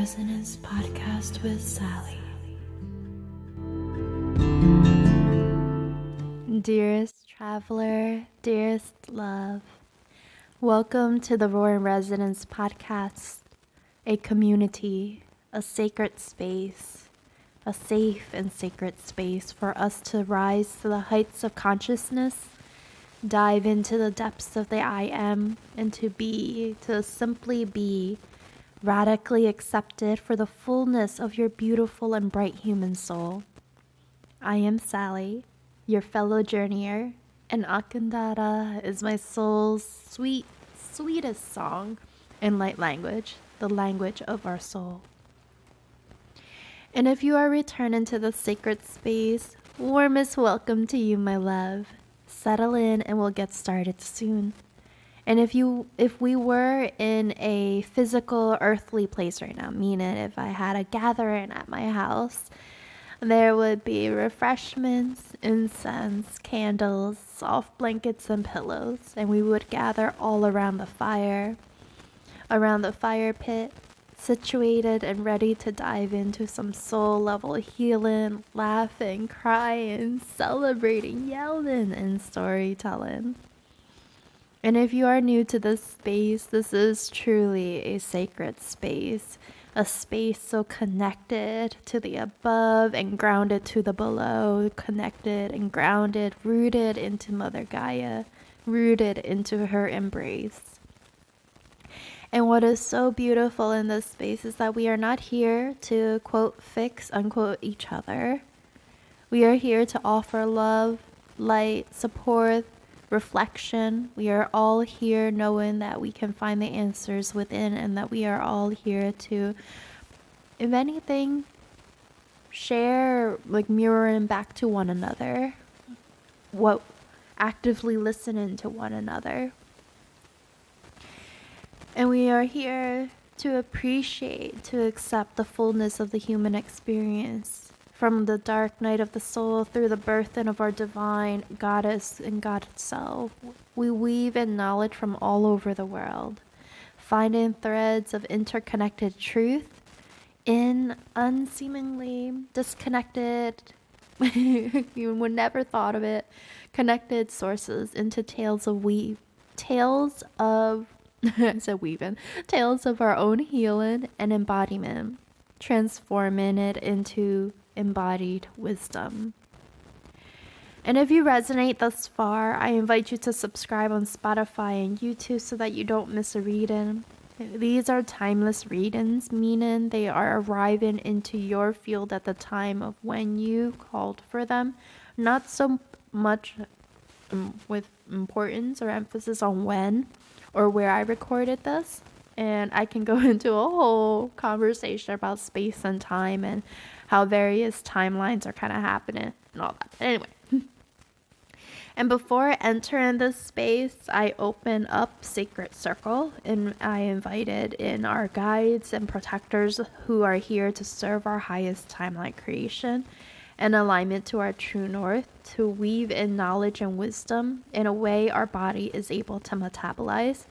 Resonance podcast with Sally. Dearest traveler, dearest love, welcome to the Roar in Resonance podcast, a community, a sacred space, a safe and sacred space for us to rise to the heights of consciousness, dive into the depths of the I am, and to simply be radically accepted for the fullness of your beautiful and bright human soul. I am Sally, your fellow journeyer, and Akandara is my soul's sweetest song in light language, the language of our soul. And if you are returning to the sacred space, warmest welcome to you, my love. Settle in and we'll get started soon. And if we were in a physical earthly place right now, meaning if I had a gathering at my house, there would be refreshments, incense, candles, soft blankets, and pillows, and we would gather all around the fire pit, situated and ready to dive into some soul level healing, laughing, crying, celebrating, yelling, and storytelling. And if you are new to this space, this is truly a sacred space. A space so connected to the above and grounded to the below, connected and grounded, rooted into Mother Gaia, rooted into her embrace. And what is so beautiful in this space is that we are not here to, quote, fix, unquote, each other. We are here to offer love, light, support, reflection. We are all here knowing that we can find the answers within, and that we are all here to, if anything, share, mirroring back to one another, actively listening to one another. And we are here to appreciate, to accept the fullness of the human experience. From the dark night of the soul through the birthing of our divine goddess and God itself, we weave in knowledge from all over the world, finding threads of interconnected truth in unseemingly disconnected, you would never thought of it, connected sources into tales of our own healing and embodiment, transforming it into embodied wisdom. And if you resonate thus far, I invite you to subscribe on Spotify and YouTube so that you don't miss a reading. These are timeless readings, meaning they are arriving into your field at the time of when you called for them, not so much with importance or emphasis on when or where I recorded this. And I can go into a whole conversation about space and time and how various timelines are kind of happening and all that. But anyway. And before entering this space, I open up Sacred Circle, and I invited in our guides and protectors who are here to serve our highest timeline creation and alignment to our true north, to weave in knowledge and wisdom in a way our body is able to metabolize.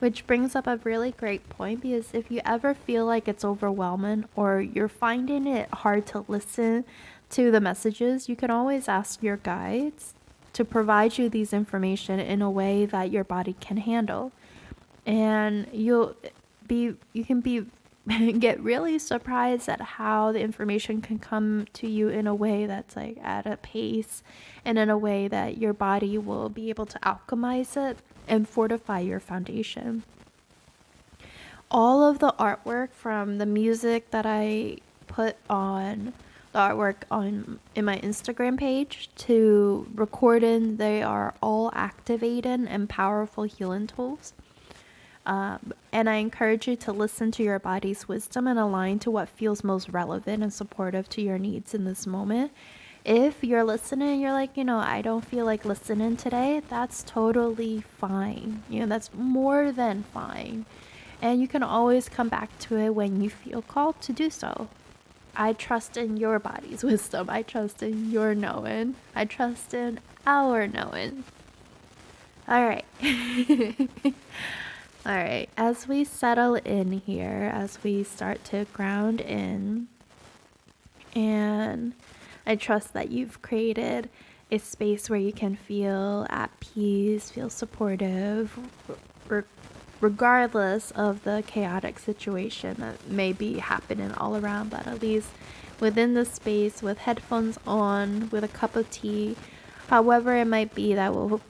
Which brings up a really great point, because if you ever feel like it's overwhelming or you're finding it hard to listen to the messages, you can always ask your guides to provide you these information in a way that your body can handle. And you can get really surprised at how the information can come to you in a way that's at a pace and in a way that your body will be able to alchemize it and fortify your foundation. All of the artwork, from the music that I put on the artwork in my Instagram page to recording, they are all activating and powerful healing tools. And I encourage you to listen to your body's wisdom and align to what feels most relevant and supportive to your needs in this moment. If you're listening and you're like, I don't feel like listening today, that's totally fine. That's more than fine. And you can always come back to it when you feel called to do so. I trust in your body's wisdom. I trust in your knowing. I trust in our knowing. All right. All right, as we settle in here, as we start to ground in, and I trust that you've created a space where you can feel at peace, feel supportive, regardless of the chaotic situation that may be happening all around, but at least within the space with headphones on, with a cup of tea, however it might be, that will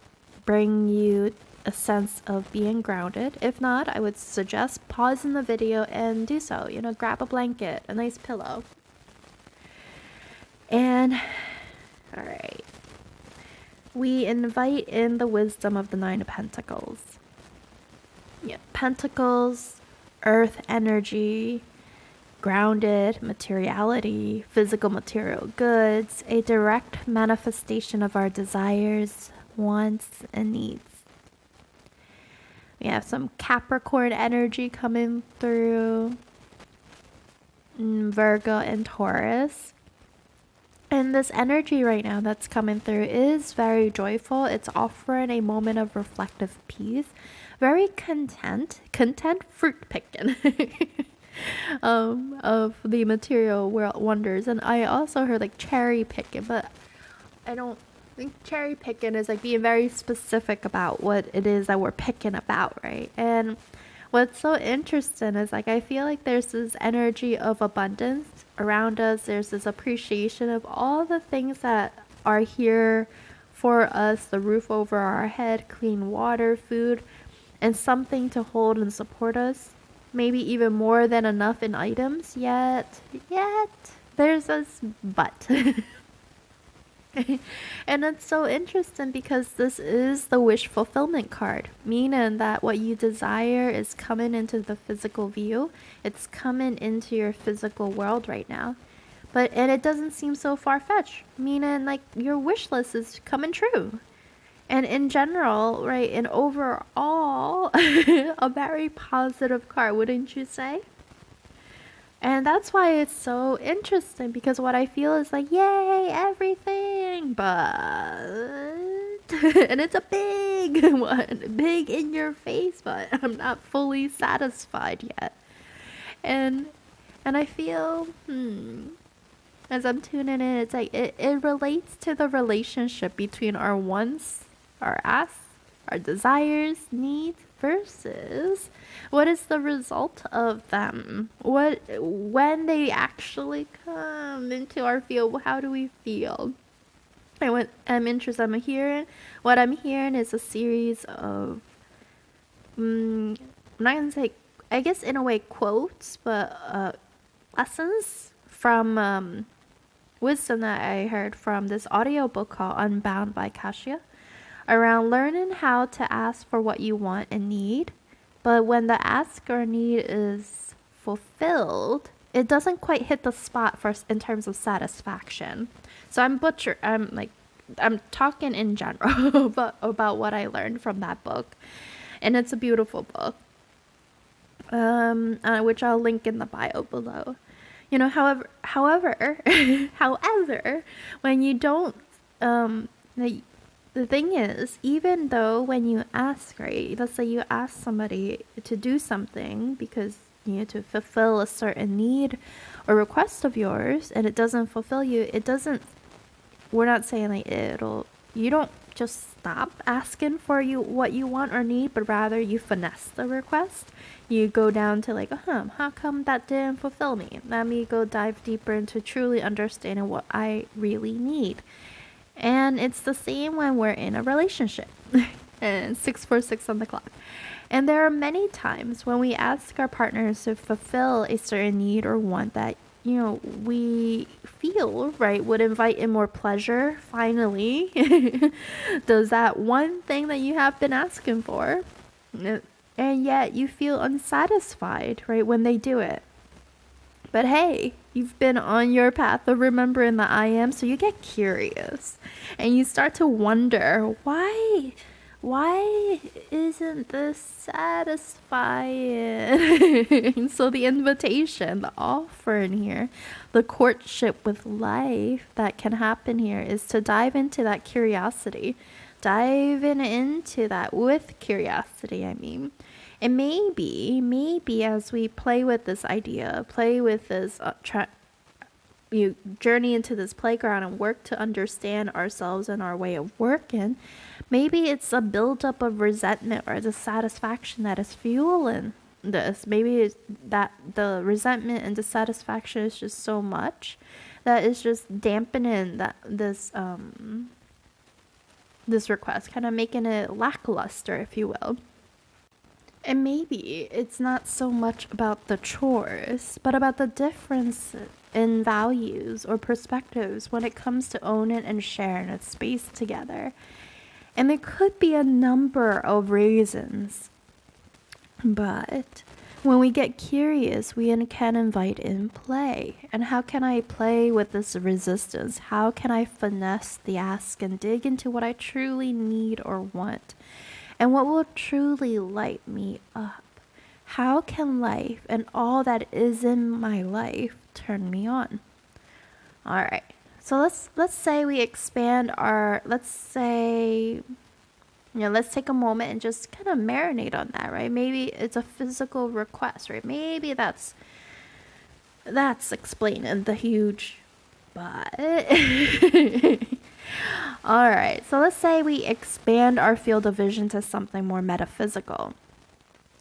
bring you a sense of being grounded. If not, I would suggest pausing the video and do so. Grab a blanket, a nice pillow. And, all right. We invite in the wisdom of the Nine of Pentacles. Yeah, Pentacles, earth energy, grounded materiality, physical material goods, a direct manifestation of our desires, wants, and needs. We have some Capricorn energy coming through, Virgo and Taurus. And this energy right now that's coming through is very joyful. It's offering a moment of reflective peace, very content fruit picking of the material world wonders. And I also heard like cherry picking, but I don't think cherry picking is like being very specific about what it is that we're picking about, right? And what's so interesting is like I feel like there's this energy of abundance around us. There's this appreciation of all the things that are here for us, the roof over our head, clean water, food, and something to hold and support us. Maybe even more than enough in items, yet there's this but. And it's so interesting because this is the wish fulfillment card, meaning that what you desire is coming into the physical view. It's coming into your physical world right now. And it doesn't seem so far-fetched, meaning like your wish list is coming true. And in general, right, and overall, a very positive card, wouldn't you say? And that's why it's so interesting, because what I feel is like, yay, everything, but, and it's a big one, big in your face, but I'm not fully satisfied yet. And I feel, as I'm tuning in, it's like, it relates to the relationship between our wants, our asks, our desires, needs, versus what is the result of them? When they actually come into our field, how do we feel? And what I'm interested, what I'm hearing is a series of, I'm not gonna say, I guess in a way quotes, but lessons from wisdom that I heard from this audiobook called Unbound by Kasia, around learning how to ask for what you want and need. But when the ask or need is fulfilled, it doesn't quite hit the spot first in terms of satisfaction. So I'm talking in general about what I learned from that book. And it's a beautiful book, which I'll link in the bio below. However, when you don't, the thing is, even though when you ask, right, let's say you ask somebody to do something because you need to fulfill a certain need or request of yours, and it doesn't fulfill you, we're not saying like you don't just stop asking for what you want or need, but rather you finesse the request. You go down to like, how come that didn't fulfill me? Let me go dive deeper into truly understanding what I really need. And it's the same when we're in a relationship. And 646 on the clock. And there are many times when we ask our partners to fulfill a certain need or want that, we feel, right, would invite in more pleasure, finally. Does that one thing that you have been asking for. And yet you feel unsatisfied, right, when they do it. But hey, you've been on your path of remembering the I am, so you get curious and you start to wonder, why isn't this satisfying? So the invitation, the offer in here, the courtship with life that can happen here is to dive into that curiosity, diving into that with curiosity, I mean. And maybe as we play with this idea, play with this, you journey into this playground and work to understand ourselves and our way of working, maybe it's a buildup of resentment or dissatisfaction that is fueling this. Maybe it's that the resentment and dissatisfaction is just so much that it's just dampening this request, kind of making it lackluster, if you will. And maybe it's not so much about the chores, but about the difference in values or perspectives when it comes to owning and sharing a space together. And there could be a number of reasons. But when we get curious, we can invite in play. And how can I play with this resistance? How can I finesse the ask and dig into what I truly need or want? And what will truly light me up? How can life and all that is in my life turn me on? All right. So let's say we expand our, let's take a moment and just kind of marinate on that, right? Maybe it's a physical request, right? Maybe that's explaining the huge but. All right, so let's say we expand our field of vision to something more metaphysical.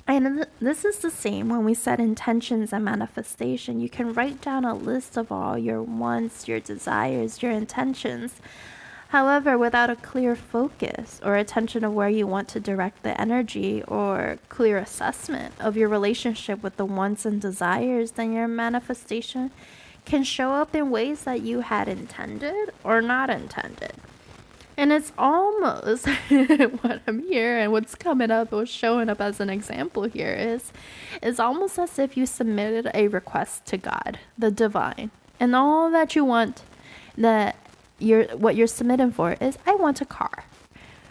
And this is the same when we set intentions and manifestation. You can write down a list of all your wants, your desires, your intentions. However, without a clear focus or attention of where you want to direct the energy or clear assessment of your relationship with the wants and desires, then your manifestation can show up in ways that you had intended or not intended. And it's almost what I'm here and what's coming up, what's showing up as an example here is almost as if you submitted a request to God, the divine, and all that you want, what you're submitting for is, I want a car,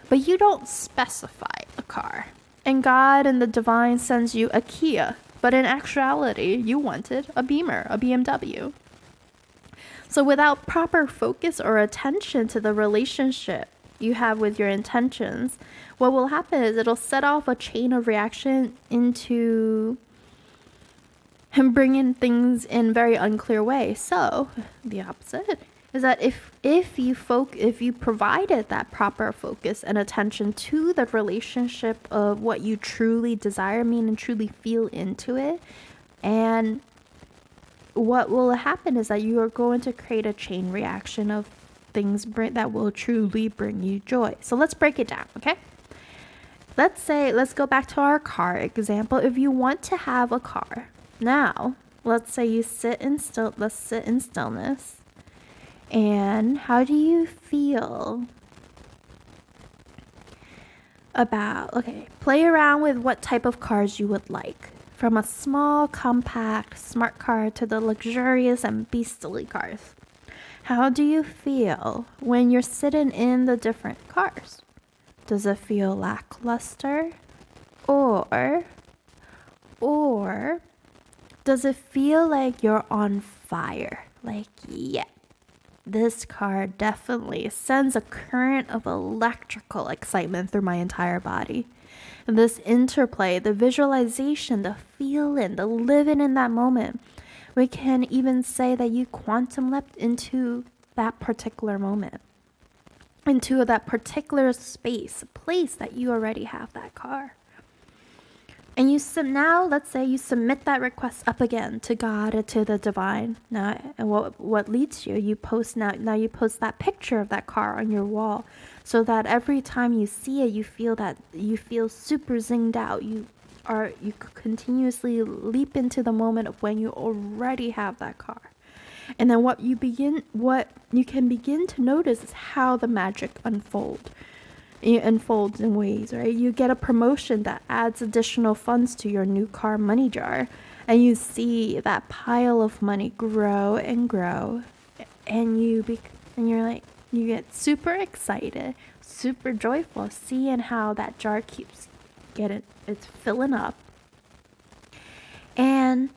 but you don't specify a car. And God and the divine sends you a Kia, but in actuality, you wanted a Beamer, a BMW. So without proper focus or attention to the relationship you have with your intentions, what will happen is it'll set off a chain of reaction into him bringing things in very unclear ways. So the opposite is that if you provided that proper focus and attention to the relationship of what you truly desire, mean, and truly feel into it, and what will happen is that you are going to create a chain reaction of things that will truly bring you joy. So let's break it down, okay? Let's go back to our car example. If you want to have a car, now, let's say you let's sit in stillness. And how do you feel play around with what type of cars you would like. From a small, compact, smart car to the luxurious and beastly cars. How do you feel when you're sitting in the different cars? Does it feel lackluster? Or does it feel like you're on fire? Like, yeah, this car definitely sends a current of electrical excitement through my entire body. This interplay, the visualization, the feeling, the living in that moment. We can even say that you quantum leapt into that particular moment, into that particular place that you already have that car. And now, let's say you submit that request up again to God or to the divine. Now, and what leads you post you post that picture of that car on your wall, so that every time you see it, you feel super zinged out. You continuously leap into the moment of when you already have that car. And then what you can begin to notice is how the magic unfolds in ways, right? You get a promotion that adds additional funds to your new car money jar, and you see that pile of money grow and grow, and you're like, you get super excited, super joyful, seeing how that jar keeps it's filling up, and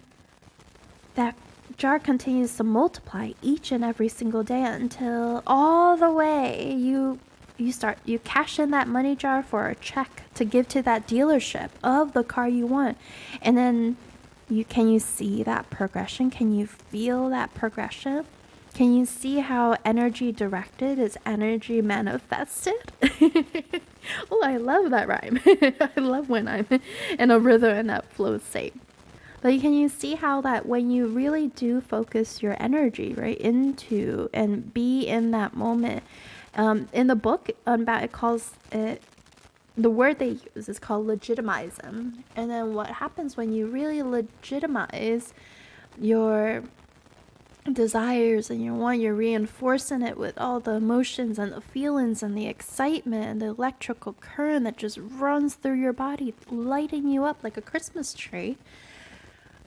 that jar continues to multiply each and every single day until all the way you you cash in that money jar for a check to give to that dealership of the car you want. And then can you see that progression? Can you feel that progression? Can you see how energy directed is energy manifested? Oh, I love that rhyme. I love when I'm in a rhythm and that flow state. But can you see how that when you really do focus your energy right into and be in that moment, in the book it calls it, the word they use is called legitimism. And then what happens when you really legitimize your desires and you're reinforcing it with all the emotions and the feelings and the excitement and the electrical current that just runs through your body, lighting you up like a Christmas tree.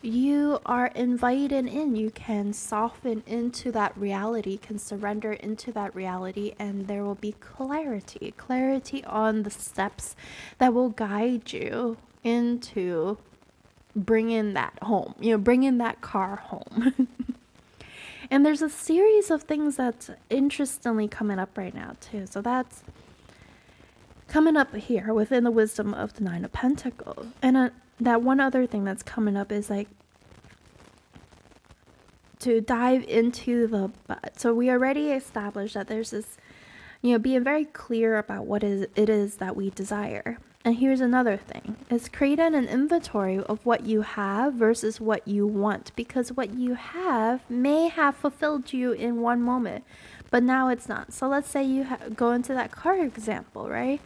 You are invited in. You can soften into that reality, can surrender into that reality, and there will be clarity on the steps that will guide you into bringing that home, bringing that car home. And there's a series of things that's interestingly coming up right now too. So that's coming up here within the wisdom of the Nine of Pentacles. And that one other thing that's coming up is like to dive into so we already established that there's this, being very clear about what it is that we desire. And here's another thing, is creating an inventory of what you have versus what you want, because what you have may have fulfilled you in one moment, but now it's not. So let's say you go into that car example, right?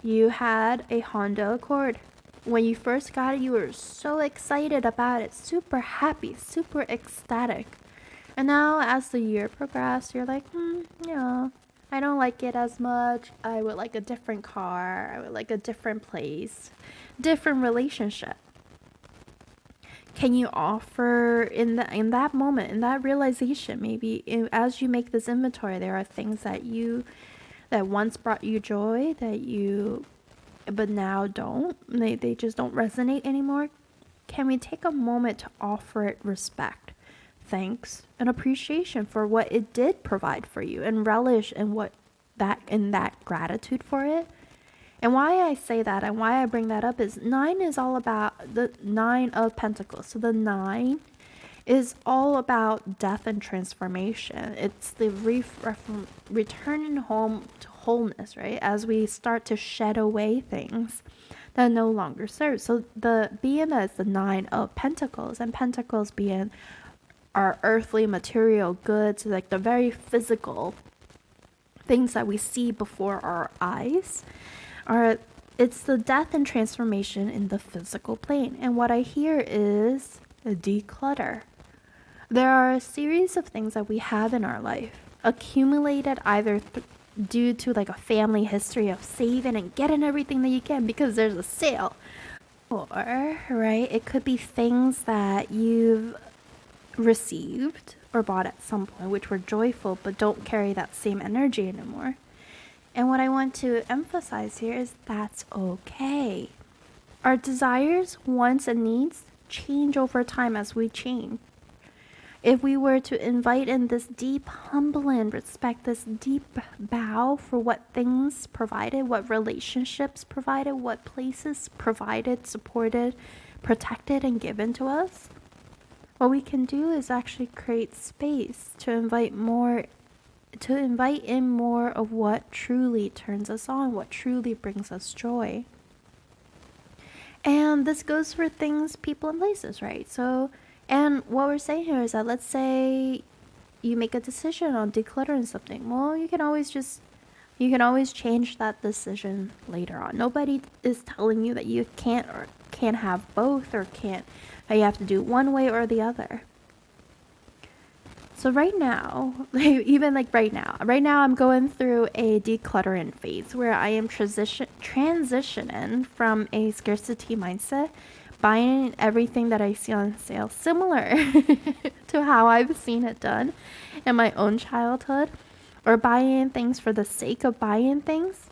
You had a Honda Accord. When you first got it, you were so excited about it, super happy, super ecstatic. And now as the year progressed, you're like, I don't like it as much. I would like a different car. I would like a different place, different relationship. Can you offer in that moment, in that realization, maybe as you make this inventory, there are things that once brought you joy but now don't. They just don't resonate anymore. Can we take a moment to offer it respect, thanks, and appreciation for what it did provide for you, and relish in that gratitude for it? And why I say that and why I bring that up is 9 is all about the 9 of Pentacles. So the 9 is all about death and transformation. It's the returning home to wholeness, right? As we start to shed away things that no longer serve. So being that it's the 9 of Pentacles, and Pentacles being our earthly material goods, like the very physical things that we see before our eyes, it's the death and transformation in the physical plane. And what I hear is a declutter. There are a series of things that we have in our life accumulated either due to like a family history of saving and getting everything that you can because there's a sale, or right, it could be things that you've received or bought at some point which were joyful but don't carry that same energy anymore. And what I want to emphasize here is that's okay. Our desires, wants, and needs change over time as we change. If we were to invite in this deep humbling respect, this deep bow for what things provided, what relationships provided, what places provided, supported, protected, and given to us, what we can do is actually create space to invite in more of what truly turns us on, what truly brings us joy. And this goes for things, people, and places, right? So, and what we're saying here is that let's say you make a decision on decluttering something. Well, you can always change that decision later on. Nobody is telling you that you can't have both, or that you have to do one way or the other. So right now, even like right now I'm going through a decluttering phase where I am transitioning from a scarcity mindset, buying everything that I see on sale, similar to how I've seen it done in my own childhood, or buying things for the sake of buying things,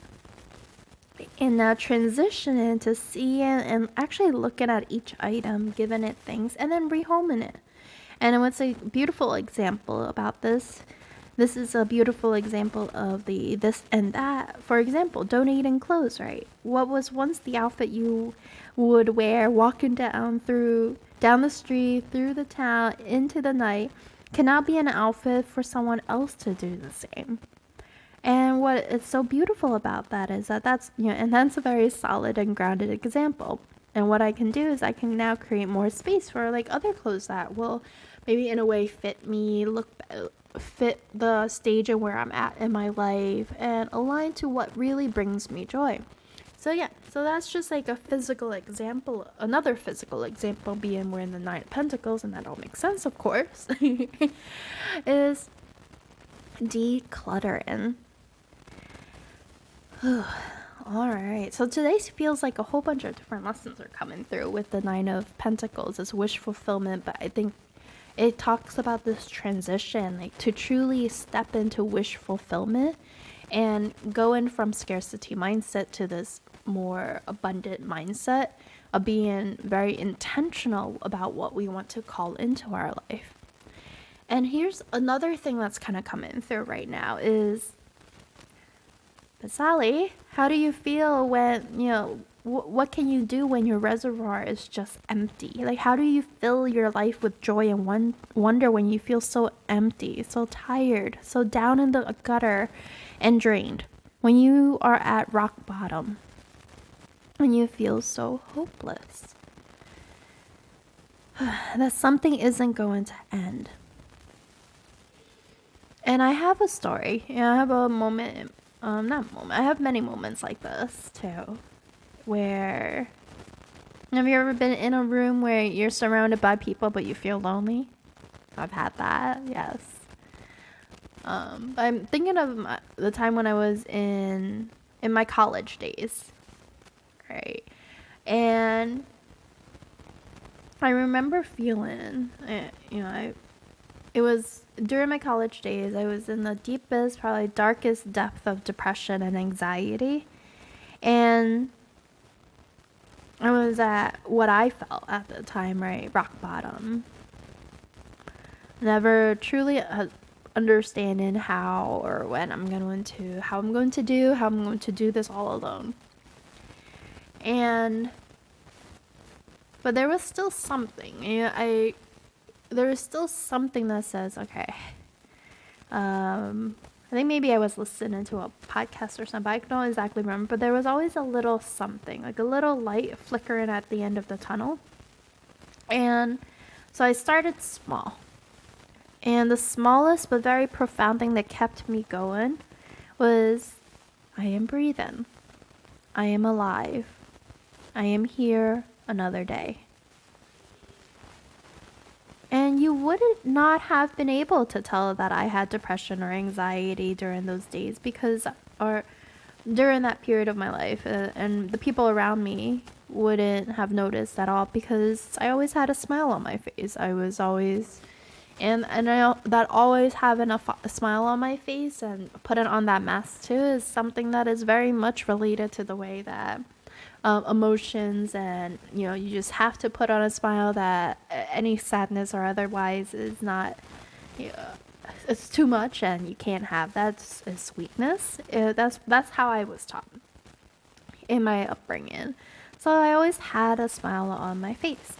and now transitioning to seeing and actually looking at each item, giving it things, and then rehoming it. And what's a beautiful example about this This is a beautiful example of the this and that. For example, donating clothes, right? What was once the outfit you would wear walking down the street, through the town, into the night, can now be an outfit for someone else to do the same. And what is so beautiful about that is that and that's a very solid and grounded example. And what I can do is I can now create more space for like other clothes that will maybe in a way fit me, fit the stage and where I'm at in my life, and align to what really brings me joy. So yeah, so that's just like a physical example. Another physical example being we're in the Nine of Pentacles, and that all makes sense, of course, is decluttering. All right, so today feels like a whole bunch of different lessons are coming through with the Nine of Pentacles. It's wish fulfillment, but I think it talks about this transition, like to truly step into wish fulfillment and go in from scarcity mindset to this more abundant mindset of being very intentional about what we want to call into our life. And here's another thing that's kind of coming through right now is, but Sally, how do you feel when, what can you do when your reservoir is just empty? Like, how do you fill your life with joy and wonder when you feel so empty, so tired, so down in the gutter and drained? When you are at rock bottom, when you feel so hopeless, that something isn't going to end. And I have a story. I have a moment. I have many moments like this too, where, have you ever been in a room where you're surrounded by people but you feel lonely? I've had that, yes. I'm thinking of the time when I was in my college days, right? And I remember feeling, it was during my college days, I was in the deepest, probably darkest depth of depression and anxiety. And I was at what I felt at the time, right? Rock bottom. Never truly understanding how or when I'm going to do this all alone. But there was still something. There was still something that says, okay, I think maybe I was listening to a podcast or something. I don't exactly remember, but there was always a little something, like a little light flickering at the end of the tunnel. And so I started small. And the smallest but very profound thing that kept me going was, I am breathing. I am alive. I am here another day. And you would not have been able to tell that I had depression or anxiety during those days or during that period of my life. And the people around me wouldn't have noticed at all because I always had a smile on my face. I was always, and that always having a smile on my face and putting on that mask too is something that is very much related to the way that emotions, and you just have to put on a smile, that any sadness or otherwise is not, it's too much and you can't have that. It's weakness. That's how I was taught in my upbringing, so I always had a smile on my face.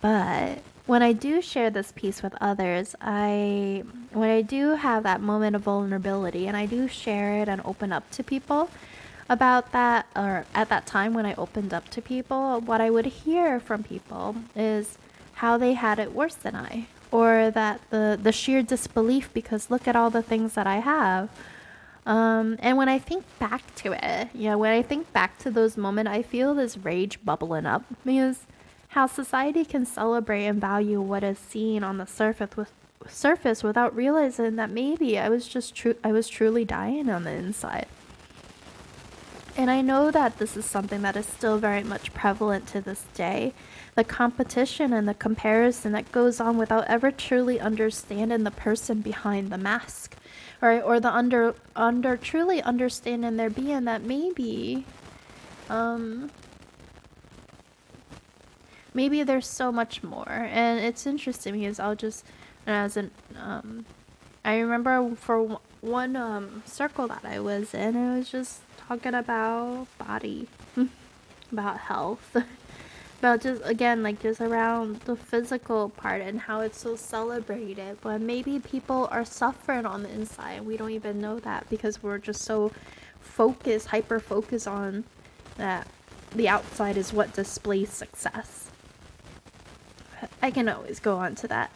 But when I do share this piece with others, when I do have that moment of vulnerability and I do share it and open up to people about that, or at that time when I opened up to people, what I would hear from people is how they had it worse than I, or that the sheer disbelief because look at all the things that I have. And when I think back to it, when I think back to those moments, I feel this rage bubbling up because how society can celebrate and value what is seen on the surface without realizing that maybe I was truly dying on the inside. And I know that this is something that is still very much prevalent to this day. The competition and the comparison that goes on without ever truly understanding the person behind the mask. Or the under truly understanding their being, that maybe there's so much more. And it's interesting because I'll just, as an I remember for one circle that I was in, it was just talking about body, about health, about just, again, like just around the physical part and how it's so celebrated. But maybe people are suffering on the inside. We don't even know that because we're just so focused, hyper focused on that the outside is what displays success. I can always go on to that.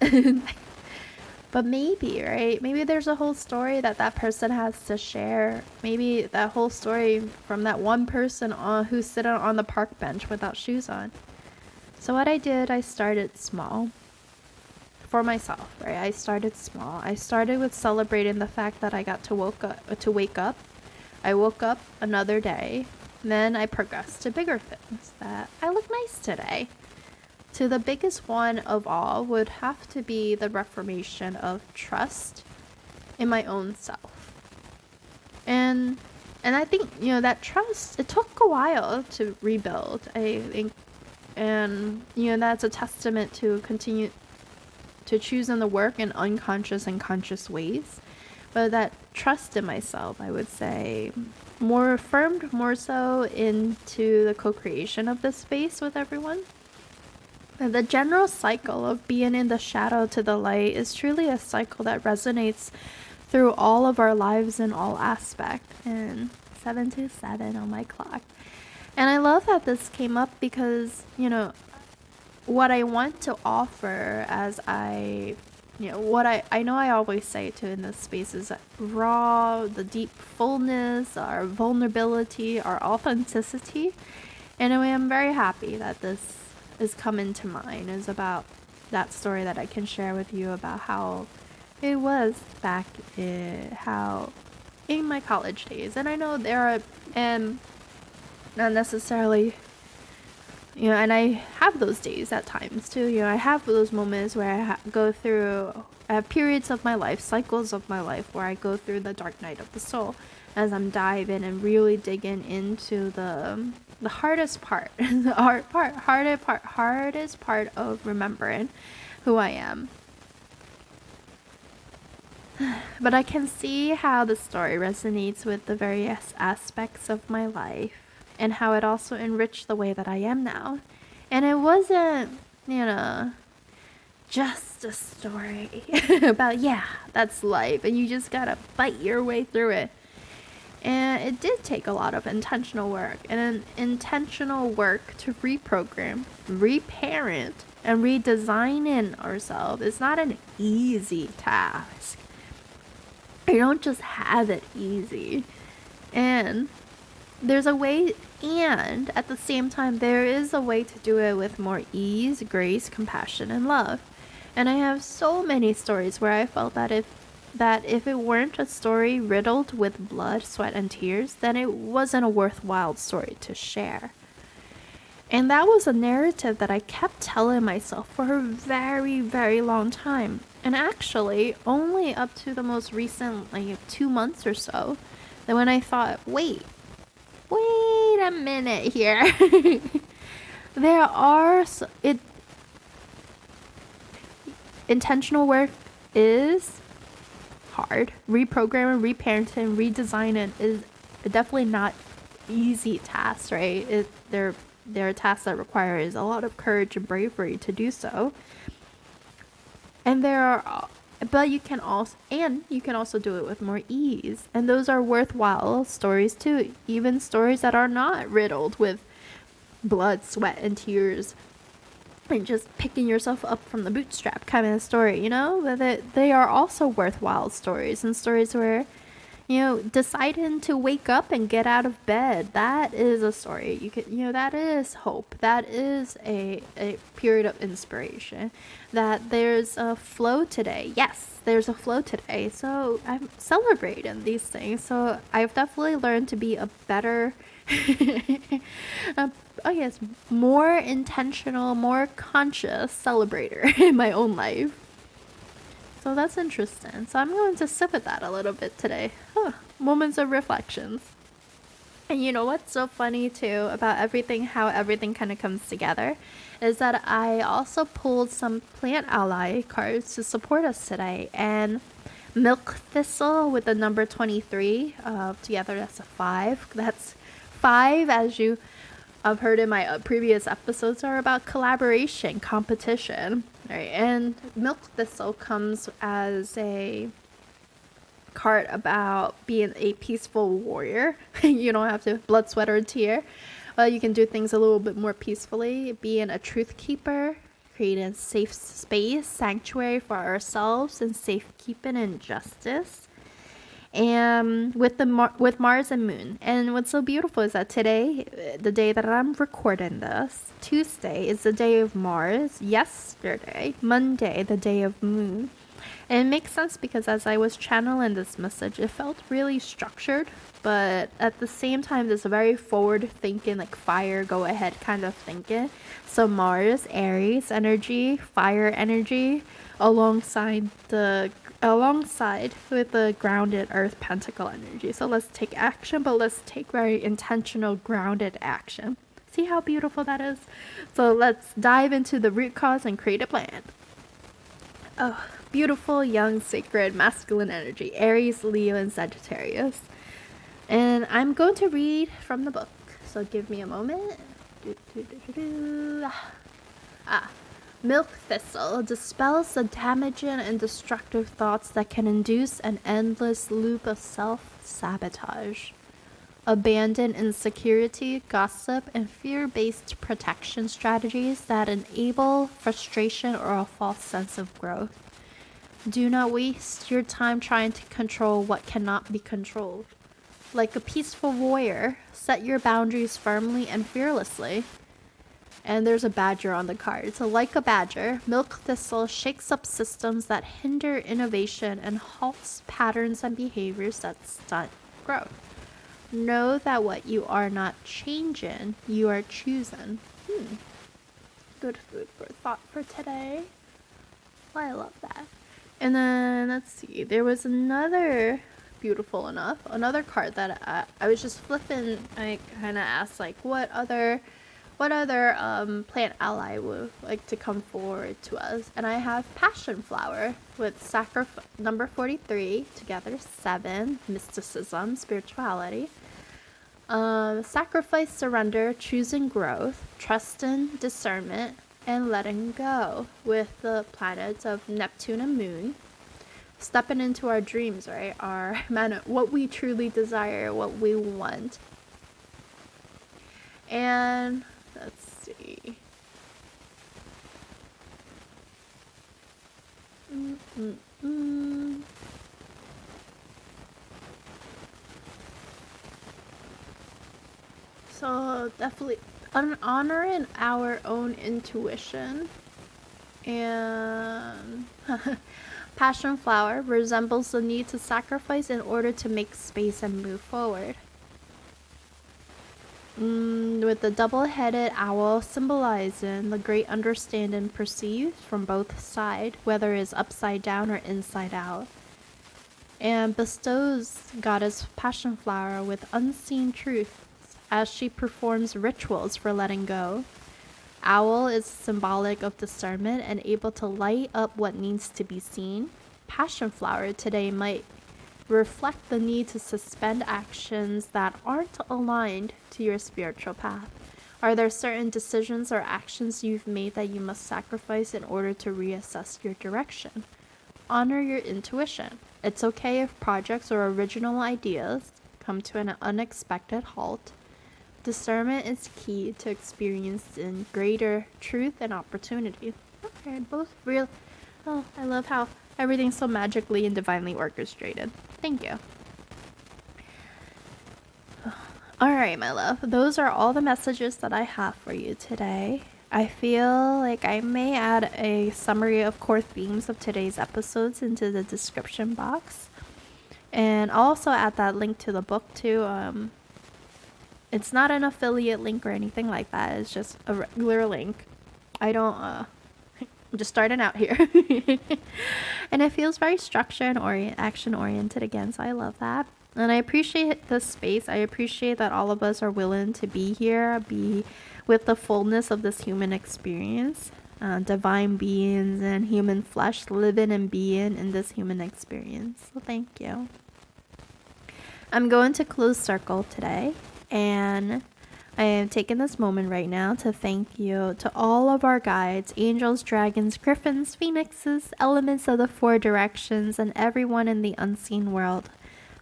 But maybe, right? Maybe there's a whole story that that person has to share. Maybe that whole story from that one person who's sitting on the park bench without shoes on. So what I did, I started small for myself, right? I started small. I started with celebrating the fact that I got to wake up. I woke up another day. Then I progressed to bigger things, that I look nice today. To the biggest one of all would have to be the reformation of trust in my own self. And I think, you know, that trust, it took a while to rebuild, I think. And, you know, that's a testament to continue to choose in the work in unconscious and conscious ways. But that trust in myself, I would say, more affirmed more so into the co-creation of this space with everyone. The general cycle of being in the shadow to the light is truly a cycle that resonates through all of our lives in all aspects. And 727 on my clock. And I love that this came up because, you know, what I want to offer as what I know I always say too in this space is that raw, the deep fullness, our vulnerability, our authenticity. And I am very happy that this is coming to mind, is about that story that I can share with you about how it was back in my college days. And I know there are, not necessarily, you know, and I have those days at times too. You know, I have those moments where I have periods of my life, cycles of my life, where I go through the dark night of the soul as I'm diving and really digging into the hardest part, the hardest part of remembering who I am. But I can see how the story resonates with the various aspects of my life and how it also enriched the way that I am now. And it wasn't, you know, just a story about, yeah, that's life and you just gotta fight your way through it. And it did take a lot of intentional work, and an intentional work to reprogram, reparent, and redesigning ourselves is not an easy task. You don't just have it easy. And there's a way, and at the same time, there is a way to do it with more ease, grace, compassion, and love. And I have so many stories where I felt that if it weren't a story riddled with blood, sweat, and tears, then it wasn't a worthwhile story to share. And that was a narrative that I kept telling myself for a very, very long time. And actually, only up to the most recent, 2 months or so, that when I thought, wait a minute here. Intentional work is hard. Reprogramming, reparenting, redesigning is definitely not easy tasks, right? There are tasks that requires a lot of courage and bravery to do so. But you can also do it with more ease. And those are worthwhile stories too. Even stories that are not riddled with blood, sweat, and tears. And just picking yourself up from the bootstrap kind of story, you know? But they are also worthwhile stories, and stories where, you know, deciding to wake up and get out of bed, that is a story. That is hope. That is a period of inspiration. That there's a flow today. Yes, there's a flow today. So I'm celebrating these things. So I've definitely learned to be a better, more intentional, more conscious celebrator in my own life. So that's interesting. So I'm going to sit with that a little bit today. Moments of reflections. And you know what's so funny too about how everything kind of comes together is that I also pulled some plant ally cards to support us today. And Milk thistle with the number 23. Together, that's a 5. That's 5, as you have heard in my previous episodes, are about collaboration, competition. Right? And milk thistle comes as a card about being a peaceful warrior. You don't have to blood, sweat, or tear. You can do things a little bit more peacefully. Being a truth keeper, creating a safe space, sanctuary for ourselves, and safekeeping and justice. And with with Mars and Moon. And what's so beautiful is that today, the day that I'm recording this, Tuesday, is the day of Mars. Yesterday, Monday, the day of Moon. And it makes sense because as I was channeling this message, it felt really structured, but at the same time, there's a very forward thinking, like fire, go ahead kind of thinking. So Mars, Aries energy, fire energy, alongside with the grounded Earth Pentacle energy. So let's take action, but let's take very intentional, grounded action. See how beautiful that is? So let's dive into the root cause and create a plan. Oh, beautiful, young, sacred, masculine energy, Aries, Leo, and Sagittarius. And I'm going to read from the book. So give me a moment. Milk thistle dispels the damaging and destructive thoughts that can induce an endless loop of self-sabotage. Abandon insecurity, gossip, and fear-based protection strategies that enable frustration or a false sense of growth. Do not waste your time trying to control what cannot be controlled. Like a peaceful warrior, set your boundaries firmly and fearlessly. And there's a badger on the card. So like a badger, milk thistle shakes up systems that hinder innovation and halts patterns and behaviors that stunt growth. Know that what you are not changing, you are choosing. Good food for thought for today. Well, I love that. And then, let's see, there was another card that I was just flipping. I kind of asked, like, what other plant ally would like to come forward to us. And I have passion flower with number 43, together 7, mysticism, spirituality. Sacrifice, surrender, choosing growth, trusting, discernment, and letting go, with the planets of Neptune and Moon. Stepping into our dreams, right? What we truly desire, what we want. And let's see. So definitely honoring our own intuition. And passion flower resembles the need to sacrifice in order to make space and move forward. With the double-headed owl symbolizing the great understanding perceived from both sides, whether it's upside down or inside out. And bestows goddess passion flower with unseen truths as she performs rituals for letting go. Owl is symbolic of discernment and able to light up what needs to be seen. Passion flower today might reflect the need to suspend actions that aren't aligned to your spiritual path. Are there certain decisions or actions you've made that you must sacrifice in order to reassess your direction? Honor your intuition. It's okay if projects or original ideas come to an unexpected halt. Discernment is key to experiencing greater truth and opportunity. Okay, both real. Oh, I love how everything's so magically and divinely orchestrated. Thank you. Alright, my love. Those are all the messages that I have for you today. I feel like I may add a summary of core themes of today's episodes into the description box. And I'll also add that link to the book too. It's not an affiliate link or anything like that. It's just a regular link. I don't, I'm just starting out here. And it feels very structure and action oriented again, so I love that. And I appreciate this space. I appreciate that all of us are willing to be here, be with the fullness of this human experience. divine beings and human flesh living and being in this human experience. So thank you. I'm going to close circle today, and I am taking this moment right now to thank you to all of our guides, angels, dragons, griffins, phoenixes, elements of the four directions, and everyone in the unseen world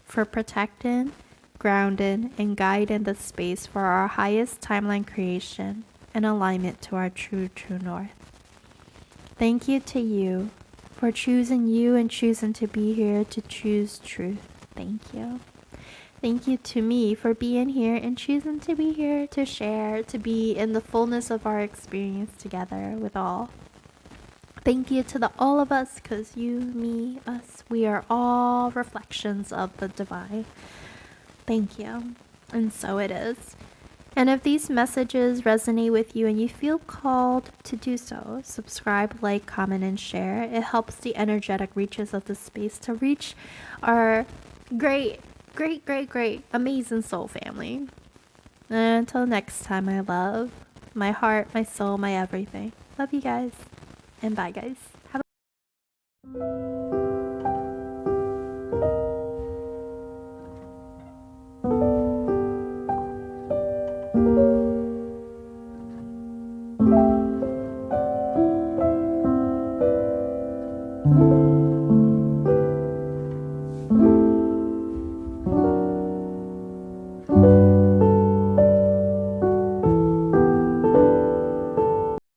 for protecting, grounding, and guiding the space for our highest timeline creation and alignment to our true north. Thank you to you for choosing you and choosing to be here to choose truth. Thank you. Thank you to me for being here and choosing to be here to share, to be in the fullness of our experience together with all. Thank you to the all of us, because you, me, us, we are all reflections of the divine. Thank you. And so it is. And if these messages resonate with you and you feel called to do so, subscribe, like, comment, and share. It helps the energetic reaches of the space to reach our great, amazing soul family. And until next time, my love, my heart, my soul, my everything. Love you guys. And bye, guys. Have a